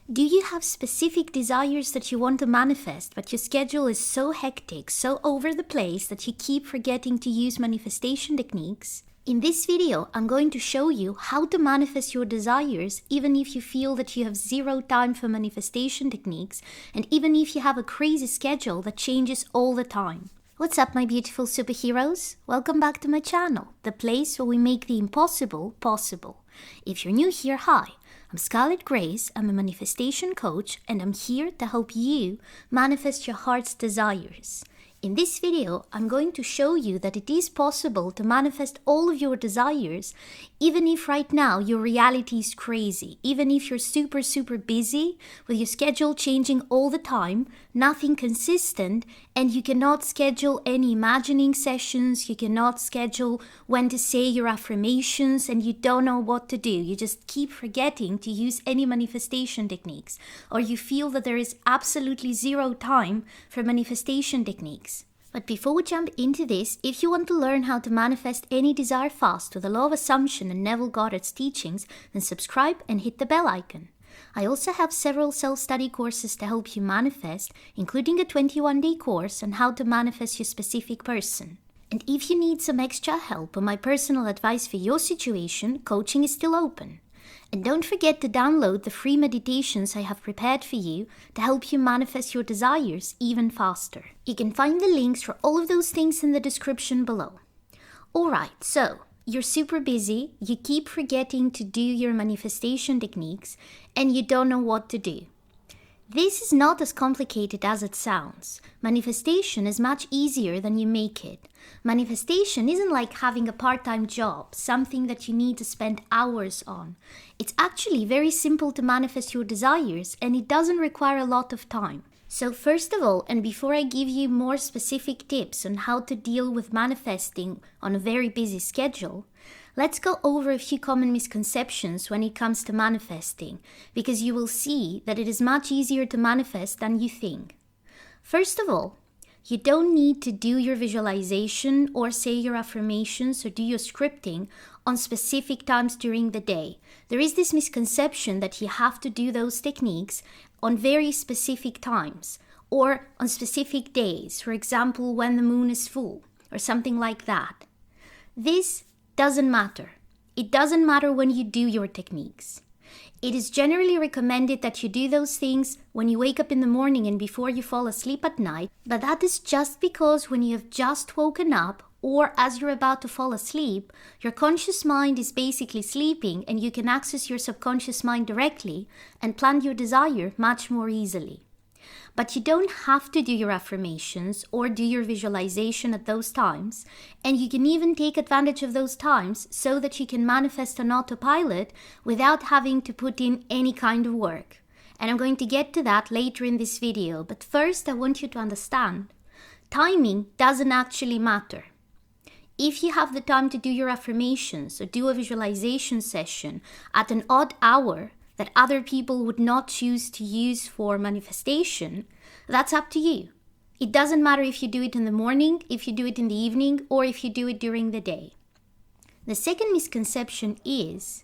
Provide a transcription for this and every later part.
Do you have specific desires that you want to manifest, but your schedule is so hectic, so over the place that you keep forgetting to use manifestation techniques? In this video, I'm going to show you how to manifest your desires even if you feel that you have zero time for manifestation techniques and even if you have a crazy schedule that changes all the time. What's up, my beautiful superheroes? Welcome back to my channel, the place where we make the impossible possible. If you're new here, hi. I'm Scarlett Grace, I'm a manifestation coach, and I'm here to help you manifest your heart's desires. In this video, I'm going to show you that it is possible to manifest all of your desires, even if right now your reality is crazy, even if you're super busy, with your schedule changing all the time, nothing consistent, and you cannot schedule any imagining sessions, you cannot schedule when to say your affirmations, and you don't know what to do. You just keep forgetting to use any manifestation techniques, or you feel that there is absolutely zero time for manifestation techniques. But before we jump into this, if you want to learn how to manifest any desire fast with the law of assumption and Neville Goddard's teachings, then subscribe and hit the bell icon. I also have several self-study courses to help you manifest, including a 21-day course on how to manifest your specific person. And if you need some extra help or my personal advice for your situation, coaching is still open. And don't forget to download the free meditations I have prepared for you to help you manifest your desires even faster. You can find the links for all of those things in the description below. Alright, so you're super busy, you keep forgetting to do your manifestation techniques, and you don't know what to do. This is not as complicated as it sounds. Manifestation is much easier than you make it. Manifestation isn't like having a part-time job, something that you need to spend hours on. It's actually very simple to manifest your desires, and it doesn't require a lot of time. So first of all, and before I give you more specific tips on how to deal with manifesting on a very busy schedule, let's go over a few common misconceptions when it comes to manifesting, because you will see that it is much easier to manifest than you think. First of all, you don't need to do your visualization or say your affirmations or do your scripting on specific times during the day. There is this misconception that you have to do those techniques on very specific times or on specific days, for example, when the moon is full or something like that. This doesn't matter. It doesn't matter when you do your techniques. It is generally recommended that you do those things when you wake up in the morning and before you fall asleep at night, but that is just because when you have just woken up or as you're about to fall asleep, your conscious mind is basically sleeping and you can access your subconscious mind directly and plan your desire much more easily. But you don't have to do your affirmations or do your visualization at those times, and you can even take advantage of those times so that you can manifest on autopilot without having to put in any kind of work. And I'm going to get to that later in this video, but first I want you to understand, timing doesn't actually matter. If you have the time to do your affirmations or do a visualization session at an odd hour that other people would not choose to use for manifestation, that's up to you. It doesn't matter if you do it in the morning, if you do it in the evening, or if you do it during the day. The second misconception is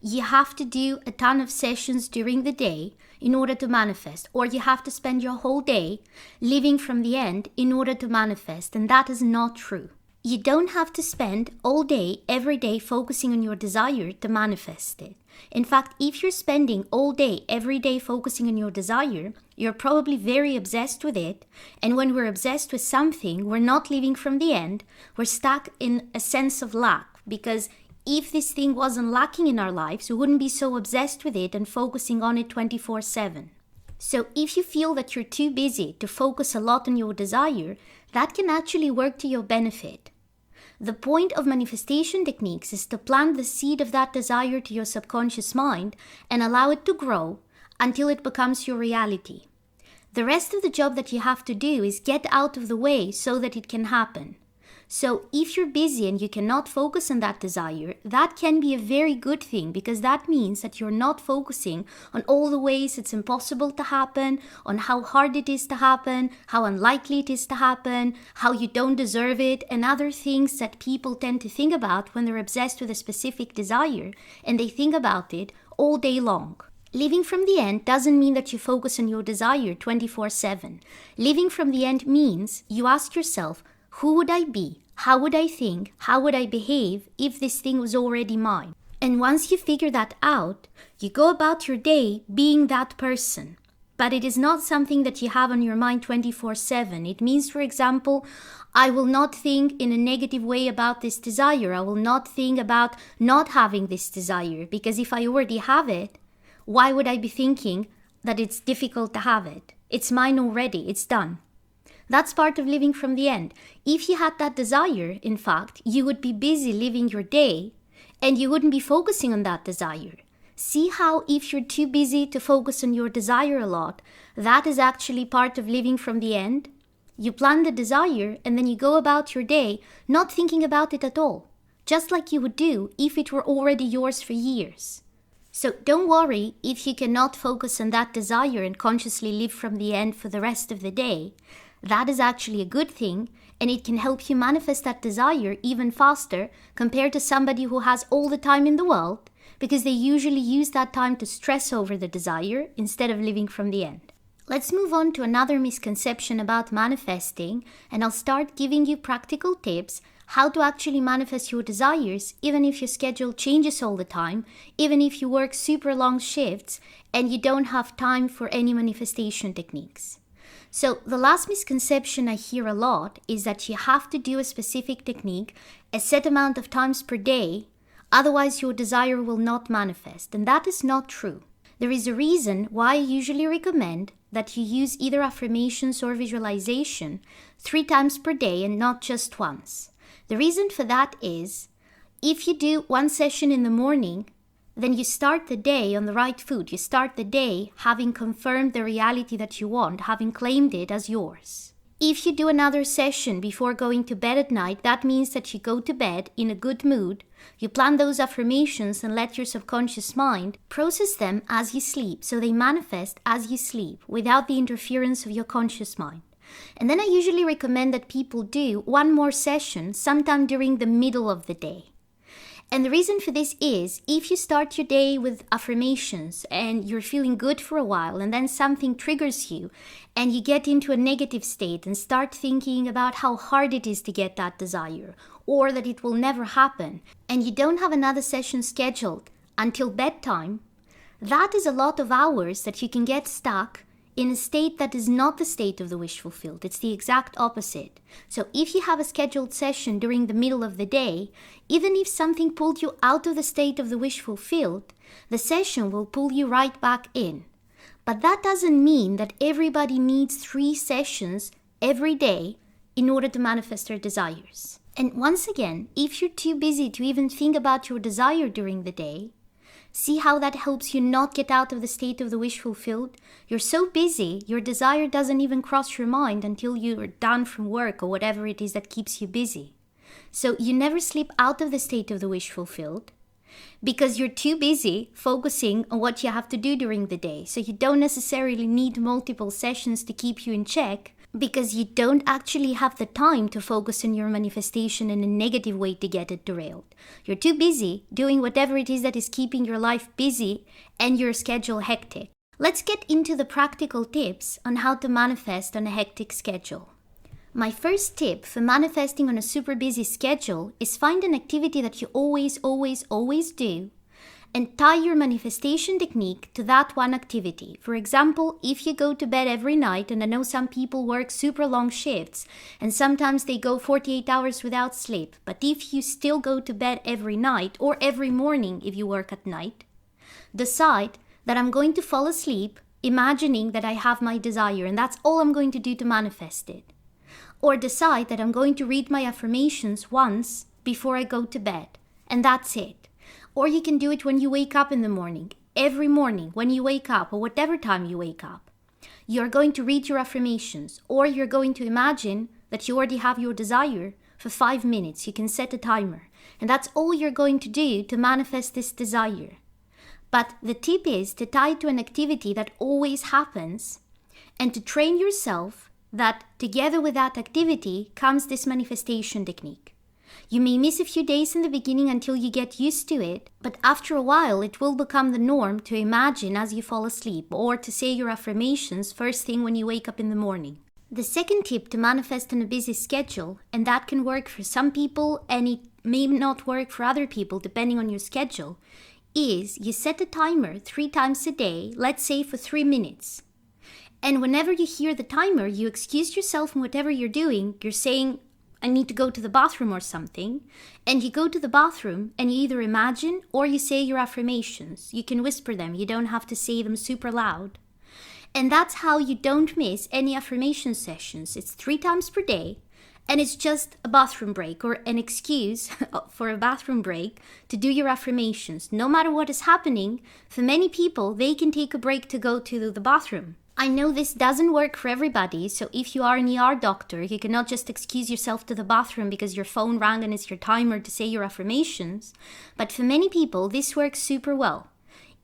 you have to do a ton of sessions during the day in order to manifest, or you have to spend your whole day living from the end in order to manifest, and that is not true. You don't have to spend all day, every day focusing on your desire to manifest it. In fact, if you're spending all day, every day focusing on your desire, you're probably very obsessed with it. And when we're obsessed with something, we're not living from the end. We're stuck in a sense of lack, because if this thing wasn't lacking in our lives, we wouldn't be so obsessed with it and focusing on it 24/7. So if you feel that you're too busy to focus a lot on your desire, that can actually work to your benefit. The point of manifestation techniques is to plant the seed of that desire to your subconscious mind and allow it to grow until it becomes your reality. The rest of the job that you have to do is get out of the way so that it can happen. So if you're busy and you cannot focus on that desire, that can be a very good thing, because that means that you're not focusing on all the ways it's impossible to happen, on how hard it is to happen, how unlikely it is to happen, how you don't deserve it, and other things that people tend to think about when they're obsessed with a specific desire, and they think about it all day long. Living from the end doesn't mean that you focus on your desire 24/7. Living from the end means you ask yourself, who would I be? How would I think? How would I behave if this thing was already mine? And once you figure that out, you go about your day being that person. But it is not something that you have on your mind 24/7. It means, for example, I will not think in a negative way about this desire. I will not think about not having this desire, because if I already have it, why would I be thinking that it's difficult to have it? It's mine already. It's done. That's part of living from the end. If you had that desire, in fact, you would be busy living your day and you wouldn't be focusing on that desire. See how if you're too busy to focus on your desire a lot, that is actually part of living from the end? You plan the desire and then you go about your day not thinking about it at all, just like you would do if it were already yours for years. So don't worry if you cannot focus on that desire and consciously live from the end for the rest of the day. That is actually a good thing, and it can help you manifest that desire even faster compared to somebody who has all the time in the world, because they usually use that time to stress over the desire instead of living from the end. Let's move on to another misconception about manifesting, and I'll start giving you practical tips how to actually manifest your desires even if your schedule changes all the time, even if you work super long shifts and you don't have time for any manifestation techniques. So the last misconception I hear a lot is that you have to do a specific technique a set amount of times per day, otherwise your desire will not manifest, and that is not true. There is a reason why I usually recommend that you use either affirmations or visualization 3 times per day and not just once. The reason for that is, if you do one session in the morning, then you start the day on the right foot. You start the day having confirmed the reality that you want, having claimed it as yours. If you do another session before going to bed at night, that means that you go to bed in a good mood, you plan those affirmations and let your subconscious mind process them as you sleep, so they manifest as you sleep without the interference of your conscious mind. And then I usually recommend that people do one more session sometime during the middle of the day. And the reason for this is, if you start your day with affirmations and you're feeling good for a while and then something triggers you and you get into a negative state and start thinking about how hard it is to get that desire or that it will never happen, and you don't have another session scheduled until bedtime, that is a lot of hours that you can get stuck in a state that is not the state of the wish fulfilled. It's the exact opposite. So if you have a scheduled session during the middle of the day, even if something pulled you out of the state of the wish fulfilled, the session will pull you right back in. But that doesn't mean that everybody needs 3 sessions every day in order to manifest their desires. And once again, if you're too busy to even think about your desire during the day, see how that helps you not get out of the state of the wish fulfilled? You're so busy, your desire doesn't even cross your mind until you're done from work or whatever it is that keeps you busy. So you never slip out of the state of the wish fulfilled because you're too busy focusing on what you have to do during the day. So you don't necessarily need multiple sessions to keep you in check, because you don't actually have the time to focus on your manifestation in a negative way to get it derailed. You're too busy doing whatever it is that is keeping your life busy and your schedule hectic. Let's get into the practical tips on how to manifest on a hectic schedule. My first tip for manifesting on a super busy schedule is find an activity that you always do and tie your manifestation technique to that one activity. For example, if you go to bed every night, and I know some people work super long shifts, and sometimes they go 48 hours without sleep, but if you still go to bed every night, or every morning if you work at night, decide that I'm going to fall asleep imagining that I have my desire, and that's all I'm going to do to manifest it. Or decide that I'm going to read my affirmations once before I go to bed, and that's it. Or you can do it when you wake up in the morning. Every morning when you wake up, or whatever time you wake up, you're going to read your affirmations, or you're going to imagine that you already have your desire for 5 minutes. You can set a timer, and that's all you're going to do to manifest this desire. But the tip is to tie it to an activity that always happens and to train yourself that together with that activity comes this manifestation technique. You may miss a few days in the beginning until you get used to it, but after a while it will become the norm to imagine as you fall asleep or to say your affirmations first thing when you wake up in the morning. The second tip to manifest on a busy schedule, and that can work for some people and it may not work for other people depending on your schedule, is you set a timer 3 times a day, let's say for 3 minutes. And whenever you hear the timer, you excuse yourself from whatever you're doing. You're saying, I need to go to the bathroom or something. And you go to the bathroom and you either imagine or you say your affirmations. You can whisper them. You don't have to say them super loud. And that's how you don't miss any affirmation sessions. It's 3 times per day. And it's just a bathroom break or an excuse for a bathroom break to do your affirmations. No matter what is happening, for many people, they can take a break to go to the bathroom. I know this doesn't work for everybody, so if you are an ER doctor, you cannot just excuse yourself to the bathroom because your phone rang and it's your timer to say your affirmations. But for many people, this works super well.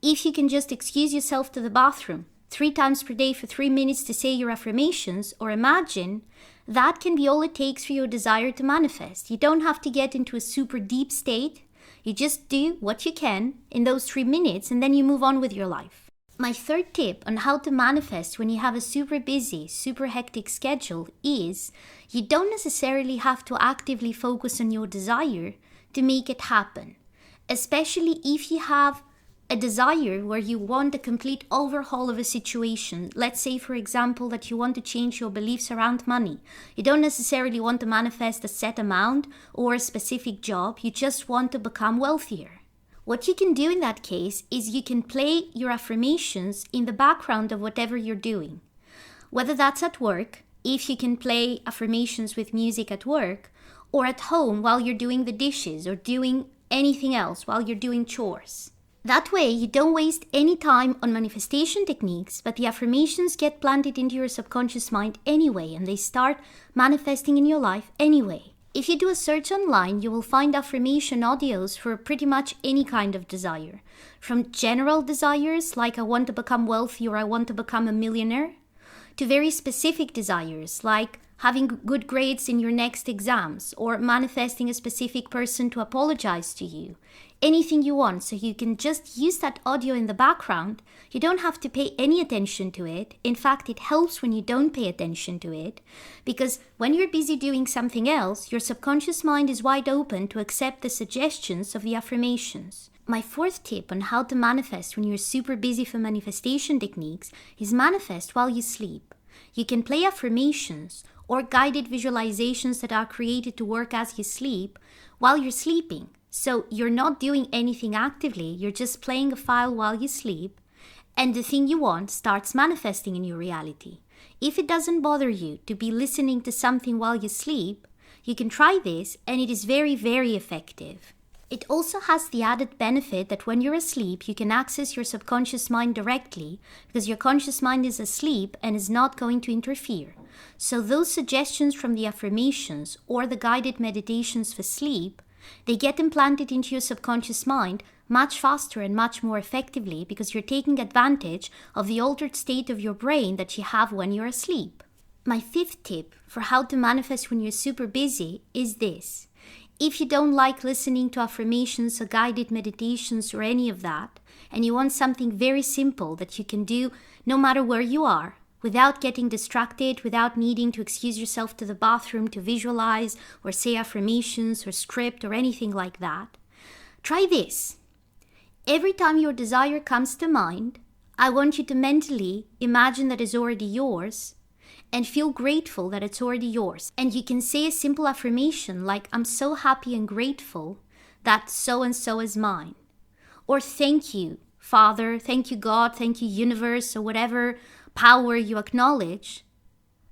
If you can just excuse yourself to the bathroom 3 times per day for 3 minutes to say your affirmations or imagine, that can be all it takes for your desire to manifest. You don't have to get into a super deep state. You just do what you can in those 3 minutes and then you move on with your life. My third tip on how to manifest when you have a super busy, super hectic schedule is you don't necessarily have to actively focus on your desire to make it happen. Especially if you have a desire where you want a complete overhaul of a situation. Let's say, for example, that you want to change your beliefs around money. You don't necessarily want to manifest a set amount or a specific job. You just want to become wealthier. What you can do in that case is you can play your affirmations in the background of whatever you're doing. Whether that's at work, if you can play affirmations with music at work, or at home while you're doing the dishes or doing anything else while you're doing chores. That way, you don't waste any time on manifestation techniques, but the affirmations get planted into your subconscious mind anyway, and they start manifesting in your life anyway. If you do a search online, you will find affirmation audios for pretty much any kind of desire. From general desires, like I want to become wealthy or I want to become a millionaire, to very specific desires, like having good grades in your next exams, or manifesting a specific person to apologize to you. Anything you want, so you can just use that audio in the background. You don't have to pay any attention to it. In fact, it helps when you don't pay attention to it, because when you're busy doing something else, your subconscious mind is wide open to accept the suggestions of the affirmations. My fourth tip on how to manifest when you're super busy for manifestation techniques is manifest while you sleep. You can play affirmations or guided visualizations that are created to work as you sleep while you're sleeping. So you're not doing anything actively, you're just playing a file while you sleep, and the thing you want starts manifesting in your reality. If it doesn't bother you to be listening to something while you sleep, you can try this and it is very, very effective. It also has the added benefit that when you're asleep, you can access your subconscious mind directly because your conscious mind is asleep and is not going to interfere. So those suggestions from the affirmations or the guided meditations for sleep, they get implanted into your subconscious mind much faster and much more effectively because you're taking advantage of the altered state of your brain that you have when you're asleep. My fifth tip for how to manifest when you're super busy is this. If you don't like listening to affirmations or guided meditations or any of that, and you want something very simple that you can do no matter where you are, without getting distracted, without needing to excuse yourself to the bathroom to visualize or say affirmations or script or anything like that, try this. Every time your desire comes to mind, I want you to mentally imagine that it's already yours and feel grateful that it's already yours. And you can say a simple affirmation like, I'm so happy and grateful that so-and-so is mine. Or thank you, Father, thank you, God, thank you, universe, or whatever power you acknowledge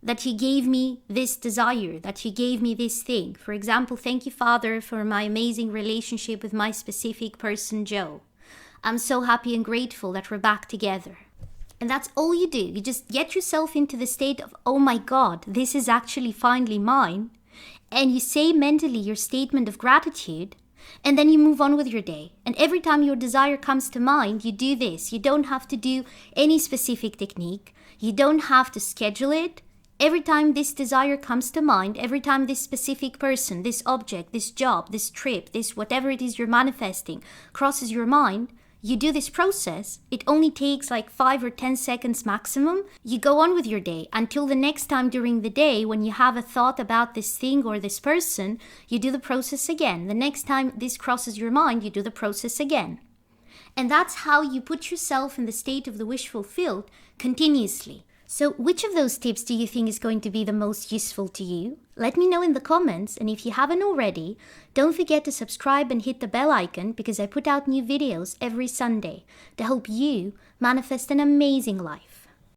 that you gave me this desire, that you gave me this thing. For example, thank you, Father, for my amazing relationship with my specific person, Joe. I'm so happy and grateful that we're back together. And that's all you do. You just get yourself into the state of, oh my God, this is actually finally mine. And you say mentally your statement of gratitude, and then you move on with your day. And every time your desire comes to mind, you do this. You don't have to do any specific technique. You don't have to schedule it. Every time this desire comes to mind, every time this specific person, this object, this job, this trip, this whatever it is you're manifesting crosses your mind, you do this process. It only takes like 5 or 10 seconds maximum. You go on with your day until the next time during the day when you have a thought about this thing or this person, you do the process again. The next time this crosses your mind, you do the process again. And that's how you put yourself in the state of the wish fulfilled continuously. So which of those tips do you think is going to be the most useful to you? Let me know in the comments, and if you haven't already, don't forget to subscribe and hit the bell icon because I put out new videos every Sunday to help you manifest an amazing life.